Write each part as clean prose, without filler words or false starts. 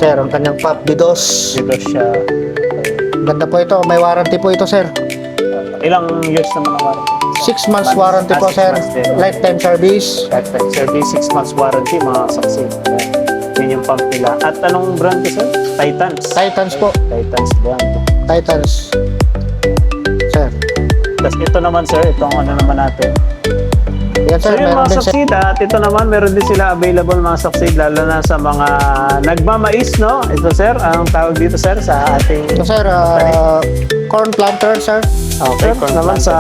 sir, ang kanyang pop D2. Dito siya. Ganda po ito, may warranty po ito sir. Ilang years naman ang warranty? 6 months warranty po 6 sir. months din. Lifetime service. Lifetime service, 6 months warranty, mga saksi. Yan yung pump nila. At anong brand to, sir? Titans. Titans po. Titans brand. Titans. Sir. Tapos ito naman, sir, itong ano naman natin. Yan So sir, yung meron mga din sir. succeed, at ito naman, meron din sila available mga succeed, lalo na sa mga nagmamais, no? Ito, sir, anong tawag dito, sir, sa ating... Ito sir, corn planter sir. Okay, Sir, naman sa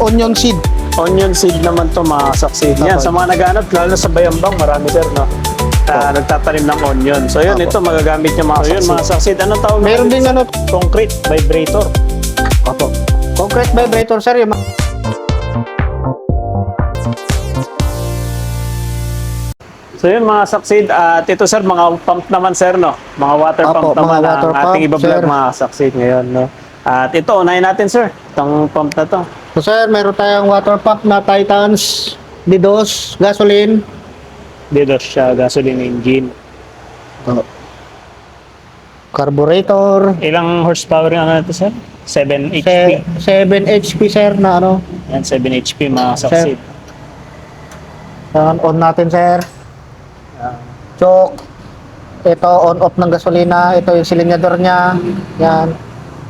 onion seed. onion seed naman to mga succeed. Yan, Opo. sa mga naghahanap, lalo na sa Bayambang, marami, sir, no? Nagtatanim ng onion. So yun, Opo. ito magagamit yung mga succeed. Mga succeed, anong tawag Meron natin, din sir? ano. Concrete vibrator. Opo. Concrete vibrator sir. Yung So yun mga succeed, at ito sir, mga pump naman sir, no? Mga water Opo, pump mga naman water ang ating pump, ibablog sir. mga succeed ngayon, no? At ito, unahin natin sir, itong pump na to. So sir, meron tayong water pump na Titans D2 gasoline. Dito siya, gasoline engine. Carburetor. Ilang horsepower yung ano na to sir? 7 HP. 7 HP sir na ano. Yan, 7 HP mga succeed. Yan, on natin sir. Choke. Ito on-off ng gasolina. Ito yung silinyador niya. Yan.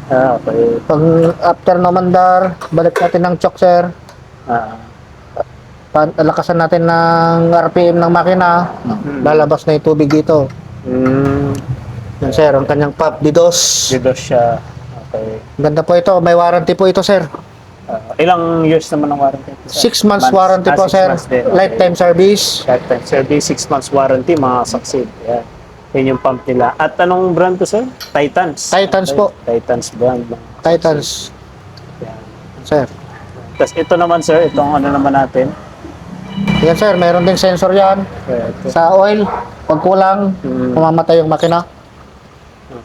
Okay. Pag after nomandar, balik natin ng choke sir. Lakasan natin ng RPM ng makina. Lalabas na yung tubig dito. Yan sir, ang kanyang pop D2. Dito siya. Okay. Ganda po ito. May warranty po ito sir. Ilang years naman ang warranty? 6 months warranty po 6 sir. months din. Okay. Lifetime service. Lifetime service, 6 months warranty, mga succeed. Yan. Yan yung pump nila. At anong brand to sir? Titans. Titans po. Titans brand. Titans. Yan. Sir. Tapos ito naman sir, itong ano naman natin. Yan sir, meron ding sensor yan. Ito. Sa oil, pag kulang, mamamatay yung makina.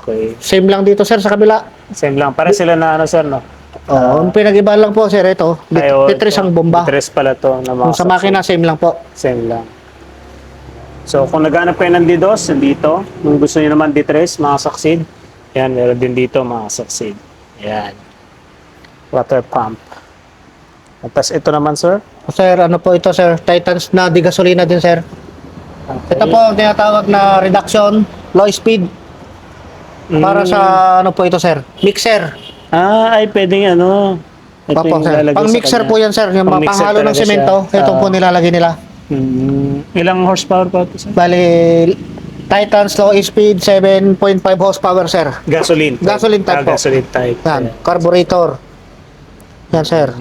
Okay. Same lang dito sir sa kabila. Same lang. Para sila na ano sir, no? Ang pinag-iba lang po sir ito. Tetris ang bomba. Tetris pala to. Na mga Kung sa makina, same lang po. Same lang. So, kung naghanap kayo ng D2, dito. Kung gusto niyo naman D3, mga succeed. Yan, meron din dito, mga succeed. Yan. Water pump. At tas ito naman, sir. Sir, ano po ito sir? Titans na di gasolina din sir. Okay. Ito po ang tinatawag na reduction, low speed. Para sa ano po ito sir? Mixer. Ay, pwedeng ano. Ito Opo yung sir. ilalagay Pang sa mixer kanya. po yan sir. Yung Pang-mixer panghalo ng talaga semento. siya. Ito po nilalagay nila. Ilang horsepower pa ito, sir? Bali, Titans low speed, 7.5 horsepower sir. Gasoline. Gasoline type po. Gasoline type. Yan, carburetor. Yan sir.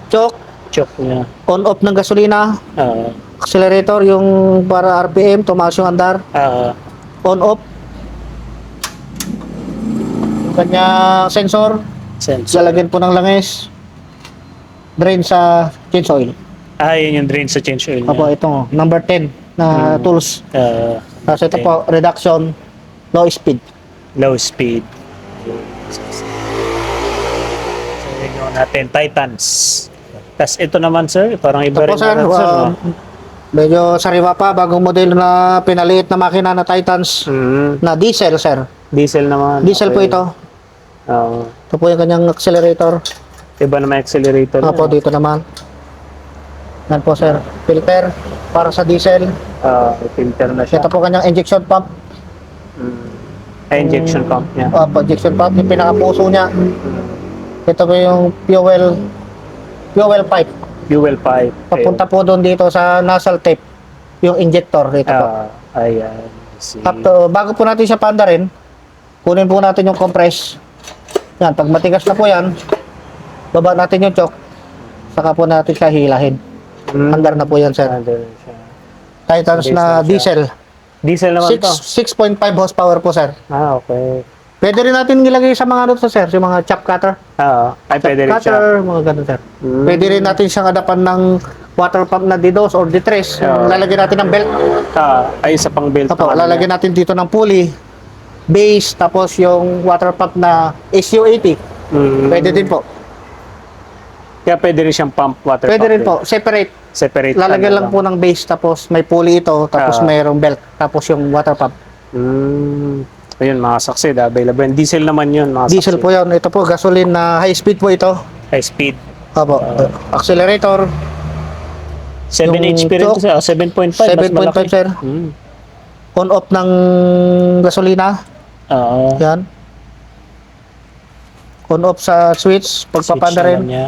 Choke, Choke niya. on-off ng gasolina. Accelerator, yung para RPM, tumaas yung andar. On-off. Yung kanya sensor, Sensor. lalagyan po ng langis. Drain sa change oil. Yun yung drain sa change oil niya. Opo, ito, number 10 na tools. Tapos ito Okay. po, reduction, low speed. Low speed. So, yun yung natin. Titans. Tapos ito naman, sir. Parang iba Ito rin po sir, naman, sir. No? medyo sariwa pa, bagong modelo na pinaliit na makina na Titans na diesel sir. Diesel naman. Diesel po Okay. ito. Oo. Ito po yung kanyang accelerator. Iba na may accelerator. Opo, dito naman. Yan po sir, filter para sa diesel. Filter na siya. Ito po kanyang injection pump. Injection pump niya. Opo, injection pump, yung pinakapuso niya. Ito po yung fuel pipe. Fuel pipe. Papunta po doon dito sa nozzle tape, yung injector dito po. Ayan. See. Bago po natin siya paandarin, kunin po natin yung compress. Yan, pag matigas na po yan, baba natin yung choke, saka po natin siya hilahin. Andar na po yan sir. Under siya. Titans Base na na siya. diesel. Diesel naman to. 6.5 horsepower po sir. Okay. Pwede rin natin nilagay sa mga ano to sir, yung mga chop cutter. Ay, Chop pwede rin siya. cutter, mga ganun sir. Pwede rin natin siyang adapan ng water pump na D2 or D3. Lalagyan natin ng belt. Ay, sa pang belt. Opo, lalagyan natin dito ng pulley, base, tapos yung water pump na SU80. Pwede din po. Kaya pwede rin siyang pump, water Pwede pump rin po, separate. Separate. Lalagyan lang po ng base, tapos may pulley ito, tapos mayroong belt, tapos yung water pump. Ayun, mga saksid, available. Diesel naman yun, mga Diesel saksid. po yun. Ito po, gasoline na high speed po ito. High speed. Opo. Accelerator, 7 Yung HP rin to, choke, 7.5. Mas 7.5 malaki. sir. On-off ng gasolina. Oo. Yan. On-off sa switch, pagpapanda Switch rin. naman niya.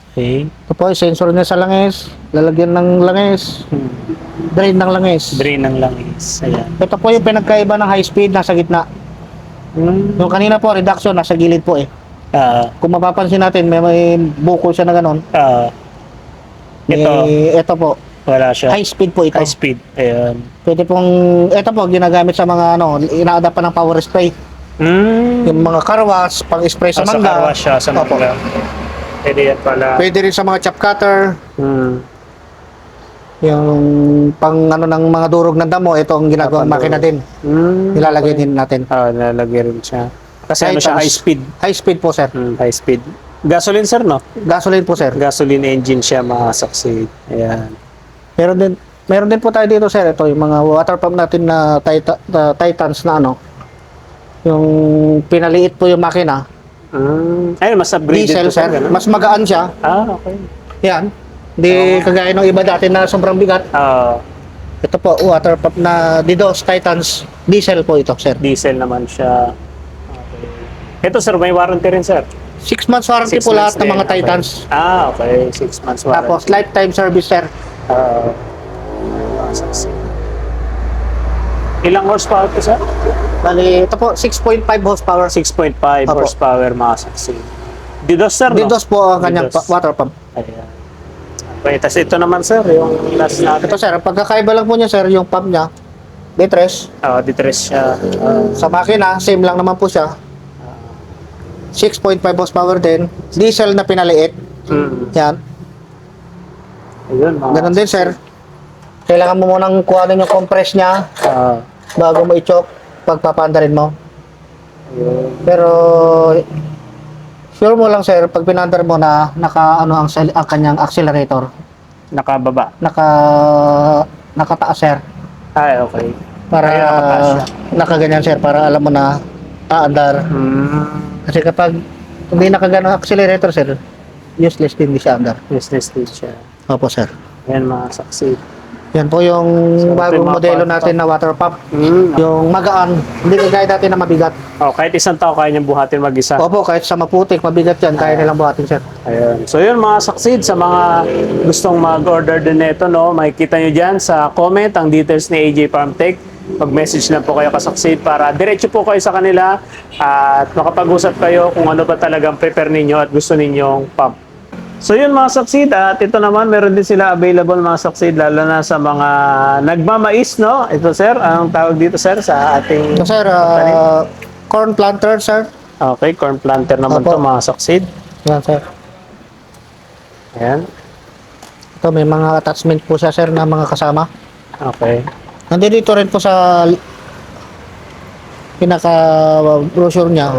Okay. Ito po, sensor niya sa langis. Lalagyan ng langis. Drain ng langis. Drain ng langis. Ayan. Ito po yung pinagkaiba ng high speed, nasa gitna. Yung kanina po, reduction, nasa gilid po eh. Kung mapapansin natin, may buko siya na ganon. Ito po, Wala siya. high speed po ito. High speed. Ayan. Pwede pong, ito po, ginagamit sa mga ina-adapt pa ng power spray. Yung mga car wash, pang-spray sa Sa mangga. car wash siya, sa Opo. mangga. Pwede yan pala. Pwede rin sa mga chop cutter. Yung pang ng mga durog ng damo, ito ang ginagawang makina din. Nilalagay din natin. Nilalagay rin siya. Kasi ano siya, Titans. high speed. High speed po, sir. High speed. Gasoline, sir, no? Gasoline po, sir. Gasoline engine siya, mga saksi. Ayan. Meron din po tayo dito, sir. Ito yung mga water pump natin na Titans na yung pinaliit po yung makina. Ayun, mas upgraded Diesel, to, sir. ganun? Mas magaan siya. Okay. Yan. Hindi kagaya ng iba dati na sobrang bigat. Ito po, water pump na Didos Titans. Diesel po ito, sir. Diesel naman siya. Okay. Ito, sir, may warranty rin, sir. 6 months warranty 6 po lahat months ng din, mga okay. Titans. Okay. 6 months warranty. Tapos lifetime service, sir. Ilang horsepower to, sir? Bali, ito po, 6.5 horsepower. 6.5 Opo. horsepower, mga saksi. Didos, sir, no? Didos po ang kanyang Didos. water pump. Ayan. Okay, tas ito naman, sir, yung last natin. Ito, sir, ang pagkakaiba lang po niya, sir, yung pump niya, D3. Ditres siya. Sa makina, same lang naman po siya. 6.5 horsepower din. Diesel na pinaliit. Yan. Ayun, mga Ganun din, sir. Kailangan mo munang kuhanin yung compress niya bago mo i-choke, pagpapaandarin mo. ayun. Pero sure mo lang, sir, pag pinandar mo na ang kanyang accelerator, Nakababa. nakataas, sir. Ay, okay. Para Kaya nakataas siya. nakaganyan, sir, para alam mo na aandar. Kasi kapag hindi nakaganang accelerator, sir, useless din di siya andar. Business din siya. Opo, sir. Ayan, mga saksi. Yan po yung So, ito bagong yung mga modelo water natin na water pump. Mm. Yung magaan, hindi kagaya dati na mabigat. Kahit isang tao kaya niyang buhatin mag-isa. Opo, kahit sa maputik, mabigat yan, kaya nilang buhatin, sir. Ayun. So yun, mga saksid, sa mga gustong mag-order din nito, no, makikita nyo dyan sa comment ang details ni AJ Farmtech. Mag-message lang po kayo kasaksid para diretso po kayo sa kanila at makapag-usap kayo kung ano ba talagang prepare ninyo at gusto ninyong pump. So yun, mga saksid, at ito naman meron din sila available, mga saksid, lalo na sa mga nagmamais, no? Ito, sir, ang tawag dito, sir, sa ating So, sir, corn planter, sir. okay, corn planter naman Opo. to, mga saksid. Yan, sir. Ayan. Ito, may mga attachment po siya, sir, na mga kasama. Okay. Nandito rin po sa pinaka-brochure niya.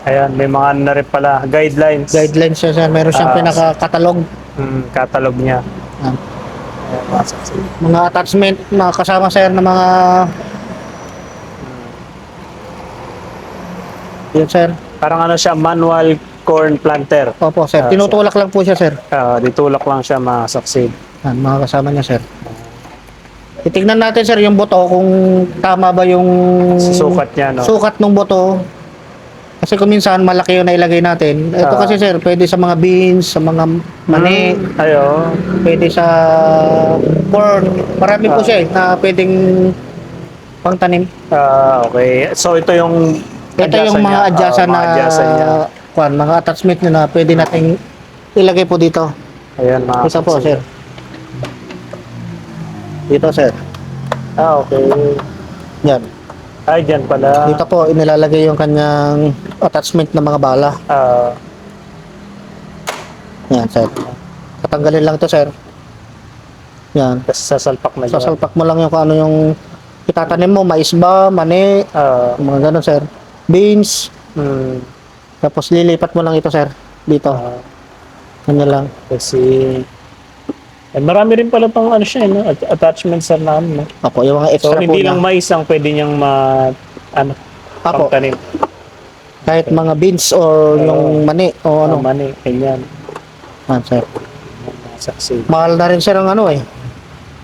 Ayan, may mga ano na rin pala, guidelines. Guidelines siya, sir. Meron siyang pinaka-catalog. Catalog niya. Yan. Ayan, mga saksid. Mga attachment na kasama, sir, na mga... Yan, sir. Parang ano siya, manual corn planter. Opo, sir. Tinutulak lang po siya, sir. Ditulak lang siya, mga saksid. Yan, mga kasama niya, sir. Titignan natin, sir, yung buto, kung tama ba yung Susukat niya, no? sukat ng buto. Kasi kung minsan malaki yung nailagay natin. Ito kasi, sir, pwede sa mga beans, sa mga mani, Ayo. pwede sa corn. Marami po siya na pwedeng pangtanim. Okay. So, ito yung Ito yung mga adjustan na niya. mga attachment na pwede nating ilagay po dito. Ayan, mga Ito po, saksid. sir. Dito, sir. Okay. Yan. Ay, dyan pala. Dito po, inilalagay yung kanyang attachment na mga bala. Yan, sir. Tatanggalin lang to, sir. Yan. Tapos sasalpak na dyan. Sasalpak mo lang yung kung ano yung itatanim mo. Mais ba, mani, mga ganun, sir. Beans. Tapos lilipat mo lang ito, sir. dito. Ano lang. Kasi, marami rin pala pang ano siya, no? Attachments sir na ano. No? Opo, yung mga So, extra po hindi niya. lang mais ang pwede niyang ano, Opo, pangtanim. kahit mga beans or yung mani o ano. Mani, ganyan. Sir. Succeed. Mahal na rin sir ang ano eh.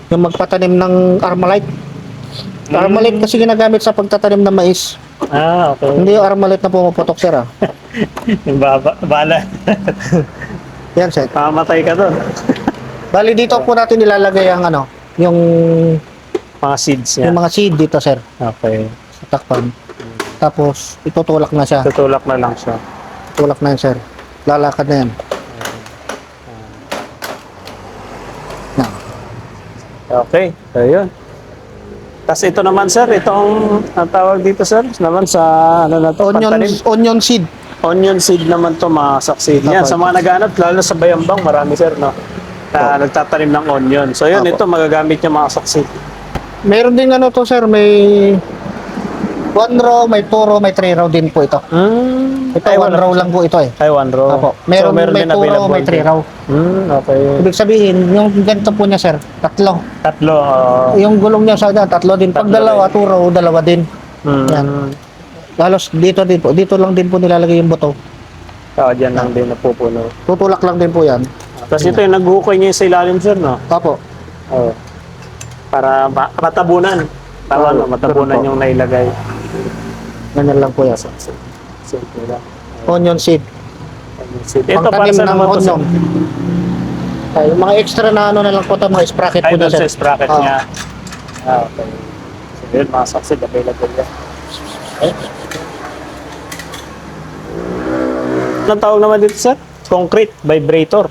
Yung magpatanim ng Armalite. Armalite kasi ginagamit sa pagtatanim ng mais. Okay. Hindi yung Armalite na pumuputok sir ah. Yung bala. Yan sir. Pamatay ka doon. Bali dito po natin nilalagay ang ano, yung Mga seeds niya. yung mga seed dito sir. Okay. Sa takpan. Tapos itutulak na siya. Tutulak na lang siya. Tulak na yan sir. Lalakad na yan. Yan. Okay. So, yun. Tapos ito naman sir, itong ang tawag dito sir, naman sa ano na to, pantanim. Onion seed. Onion seed naman to mga succeed. Yan, Opo. sa mga naghahanap, lalo sa Bayambang, marami sir, no? Na nagtatanim ng onion. So yun, Opo. ito magagamit niya mga succeed. Meron din ano to sir, may 1 row, may 2 row, may 3 row din po ito. Ito 1 row lang po ito eh. Ay, 1 row. Opo. Meron, So, may din 2 row, available may 3 din. row. Okay. Ibig sabihin, yung ganito po niya sir, tatlo. Tatlo. Yung gulong niya sa tatlo din. Pag Tatlo dalawa, 2 row, dalawa din. Yan. Yan. Halos dito din po. Dito lang din po nilalagay yung buto. Dyan lang din napupuno. Tutulak lang din po yan. Tapos ito yung naghukoy niya sa ilalim sir, no? Opo. Oo. Para matabunan. Tama, no? Matabunan Ganun po. yung nailagay. Ganyan lang po yan. Simple lang. Onion seed. Ito para Pangtanim sa ng naman to sir? onion. Ay, yung mga extra na ano na lang po ito, mga sprocket Ay, po doon niya sa sir. sprocket Oo. niya. Okay. So yun, mga succeed, available yan. Anong tawag naman dito sir? Concrete vibrator.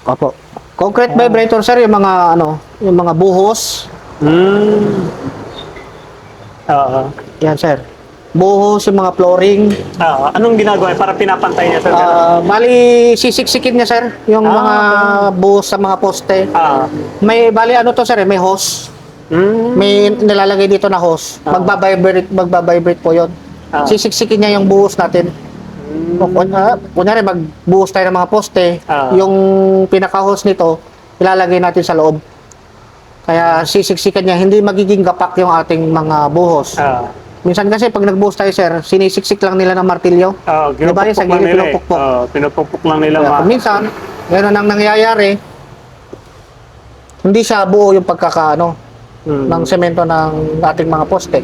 Opo. Concrete vibrator sir, yung mga ano, yung mga buhos. Oo. Yan sir. Buhos, yung mga flooring. Anong ginagawa? Para pinapantay niya sir? Bali, sisiksikin niya sir, yung mga buhos sa mga poste. May, bali ano to sir, may hose. May nilalagay dito na hose. Magbabibrate po yun. Sisiksikin niya yung buhos natin. Kunyari, magbuhos tayo ng mga poste, yung pinaka-hose nito, ilalagay natin sa loob. Kaya sisiksikan niya, hindi magiging gapak yung ating mga buhos. Minsan kasi pag nagbuhos tayo sir, sinisiksik lang nila ng martilyo. Diba yun, sa gilid pinupukpok. Pinupukpok lang nila. Kaya, minsan, gano'n ang nangyayari, hindi siya buo yung pagkakaano ng semento ng ating mga poste.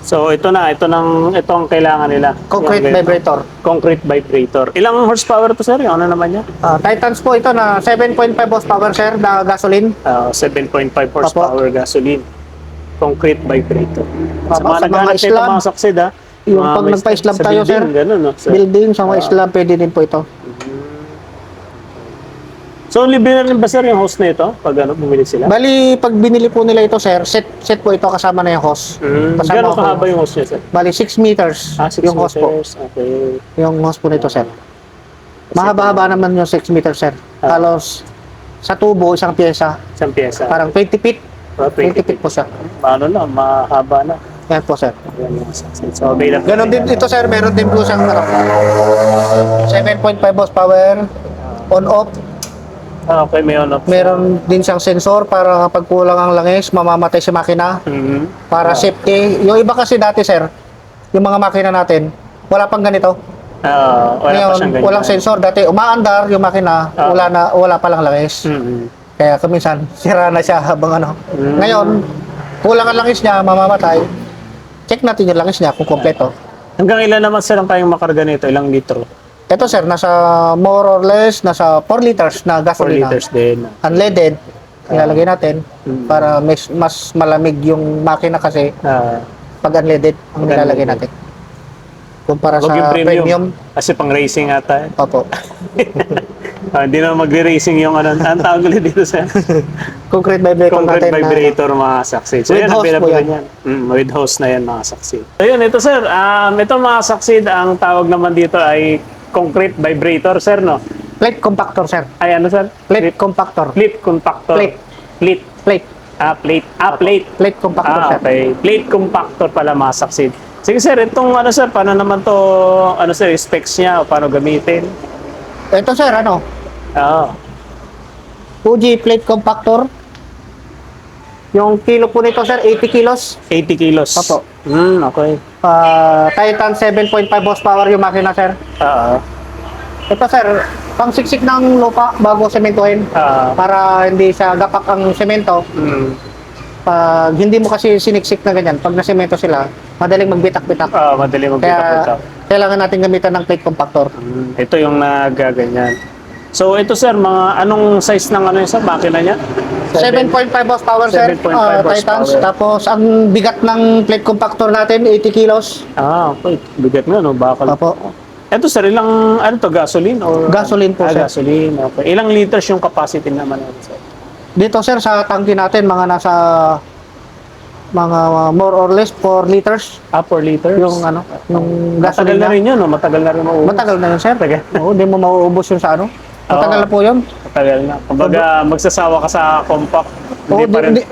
So ito ang kailangan nila. Concrete vibrator. Concrete vibrator. Ilang horsepower to sir? Yung ano naman niya? Titans po ito na 7.5 horsepower sir na gasoline. 7.5 horsepower gasoline. Concrete vibrator. Sa Opo, mga sa mga naghanap nito, Islam, mga succeed ha? yung Mga pag may- nagpa-Islam sa tayo, building, sir. Ganun, no? Building sa mga Islam, pwede din po ito. So libre na rin ba sir yung host na ito? Pag bumili sila? Bali, pag binili po nila ito sir, set po ito kasama na yung hose. Kasama Gano'ng po. kahaba yung host niya sir? Bali, 6 meters 6 yung hose po. meters. Okay. Yung hose po nito sir. Mahaba-haba naman yung 6 meters sir. Halos sa tubo, isang pyesa. Isang pyesa. Parang 20 feet. 20 feet po siya. Ano na, mahaba na. Yan po sir. Yan yung success. So available. Ganon din ito sir, meron din po siyang 7.5 horsepower on-off. Okay, may on-off. Meron din siyang sensor para kapag kulang ang langis, mamamatay si makina. Para safety. Yung iba kasi dati sir, yung mga makina natin, wala pang ganito. Wala pa Ngayon, siyang ganyan. walang sensor. Dati umaandar yung makina, wala pa lang langis. Kaya kuminsan, sira na siya habang ano. Ngayon, kulang ang langis niya, mamamatay. Check natin yung langis niya kung kompleto. Hanggang ilan naman sir ang kayang makarga nito? Ilang litro? Ito sir, nasa more or less, nasa 4 liters na 4 gasolina. liters din. Unleaded, ilalagay natin para mas malamig yung makina kasi pag unleaded ang nilalagay natin. Kumpara Huwag sa yung premium. Kasi pang racing ata. Opo. Hindi na magre-racing yung ano. Ang tawag ulit dito sa Concrete vibrator concrete natin vibrator mga saksi. So With yan, hose available po yan. yan. With host na yan mga saksi. So yun, ito sir. Ito mga saksi, ang tawag naman dito ay concrete vibrator sir, no? plate compactor sir. Ay ano sir? Plate compactor. Plate compactor. Plate. Plate. Plate. Plate. Plate. Plate compactor sir. Okay. Plate compactor pala mga saksi. Sige sir, itong ano sir, paano naman to, ano sir, specs niya o paano gamitin? Ito sir, ano, Oo. Fuji plate compactor. Yung kilo po nito sir, 80 kilos. 80 kilos. Opo. Okay. Titan 7.5 horsepower yung makina sir. Oo. Ito sir, pang siksik ng lupa bago sementohin. Para hindi siya gapak ang semento. Pag hindi mo kasi siniksik na ganyan, pag nasemento sila, madaling magbitak-bitak. Madali Kaya magbitak-bitak. kailangan natin gamitan ng plate compactor. Ito yung nagaganyan. So ito sir, mga anong size ng ano yun sir, makina niya? 7.5 horsepower sir, 7.5 Titans. horsepower. Tapos ang bigat ng plate compactor natin, 80 kilos. Okay. Bigat nga, no? Bakal. Opo. Ito sir, ilang, ano to, gasoline? Or, Gasoline po, sir. Gasoline, okay. Ilang liters yung capacity naman ito sir? Dito sir, sa tangke natin, mga nasa more or less 4 liters. 4 liters? Yung ano, yung Matagal gasoline na niya. rin yun, no? Matagal na rin mauubos. Matagal na yun sir. Matagal. Oo, hindi mo mauubos yun sa ano. Matagal na po yun. Matagal na. Kumbaga, magsasawa ka sa compact. Oo,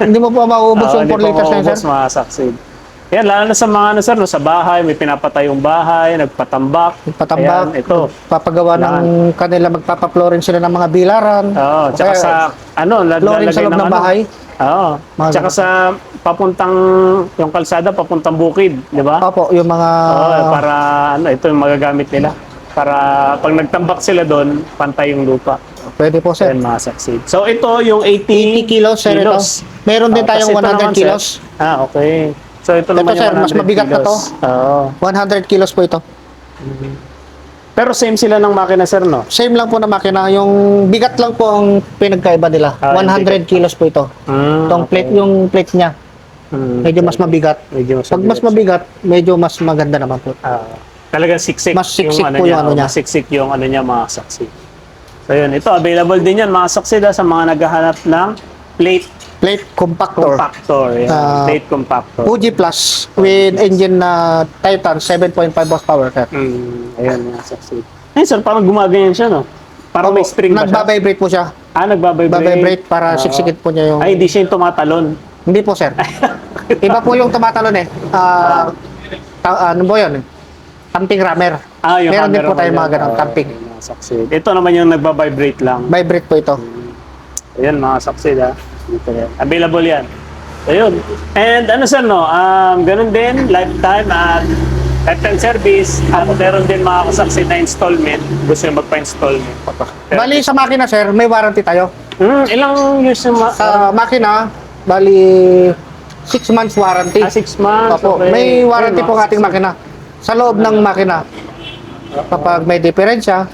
hindi mo po mauubos yung 4 liters na yun sir. Mga succeed. Yan, lalo na sa mga ano sir, no, sa bahay, may pinapatayong bahay, nagpatambak. Patambak, Ayan, ito. papagawa ng kanila, magpapaplorin sila ng mga bilaran. Oo, tsaka Kaya, sa, ano, flooring sa loob ng bahay. Oo. Mga Tsaka sa papuntang, yung kalsada, papuntang bukid, di ba? Opo, yung mga... Oo, para, ano, ito yung magagamit nila. Para pag nagtambak sila doon, pantay yung lupa. Pwede po sir. Yan, mga succeed. So, ito yung 80 kilos sir ito. Meron din tayong Tapos ito 100 naman, kilos. sir. Okay. So, ito naman sir, yung 100 mas mabigat na kilos. to. Oo. 100 kilos po ito. Pero same sila ng makina, sir, no? Same lang po na makina. Yung bigat lang po ang pinagkaiba nila. Yung 100 kilos po ito. Itong plate, yung plate niya. Medyo mas mabigat. Medyo mas Pag mas mabigat, medyo mas maganda naman po. Talagang siksik. Mas siksik po yung ano niya. Mas siksik yung ano niya, mga saksi. So, yun. Ito, available din yan, mga saksi, sa mga naghahanap ng plate Plate compactor. compactor. Yan. Plate compactor. Fuji Plus with engine na Titan 7.5 horsepower sir. Ayan, mga saksi. Ayun, sir, parang gumaganyan siya, no? Parang may spring ba siya? Nagbabibrate po siya. Nagbabibrate. Babibrate para siksikin po niya yung... Ay, hindi siya yung tumatalon. Hindi po sir. Iba po yung tumatalon eh. Ano po yun? Tamping rammer. Yung Meron din camera po tayong mo mga yan. ganun, tamping. Mga saksi. Ito naman yung nagbabibrate lang. Vibrate po ito. Ayan, mga saksi, dito yan. Available yan. Ayun. And ano sir, no? Ganun din, lifetime at lifetime service. At meron din mga kasaksi na installment. Gusto nyo magpa-installment. Bali sa makina sir, may warranty tayo. Ilang years yung Sa makina, bali 6 months warranty. 6 months. Opo, Okay. may warranty Ayun, po ang mga ating makina. Sa loob ng makina. Kapag may diferensya,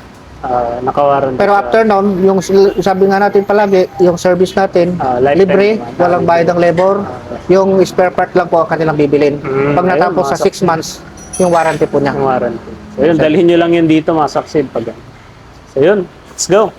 naka-warranty. pero after nun, yung sabi nga natin palagi, yung service natin, lifetime libre, naman. walang bayad ng labor, yung spare part lang po ang kanilang bibilin. Pag ayun, natapos sa mga 6 months, yung warranty po niya. Warranty. So yun, dalhin nyo lang yun dito, mga saksi. So yun, let's go.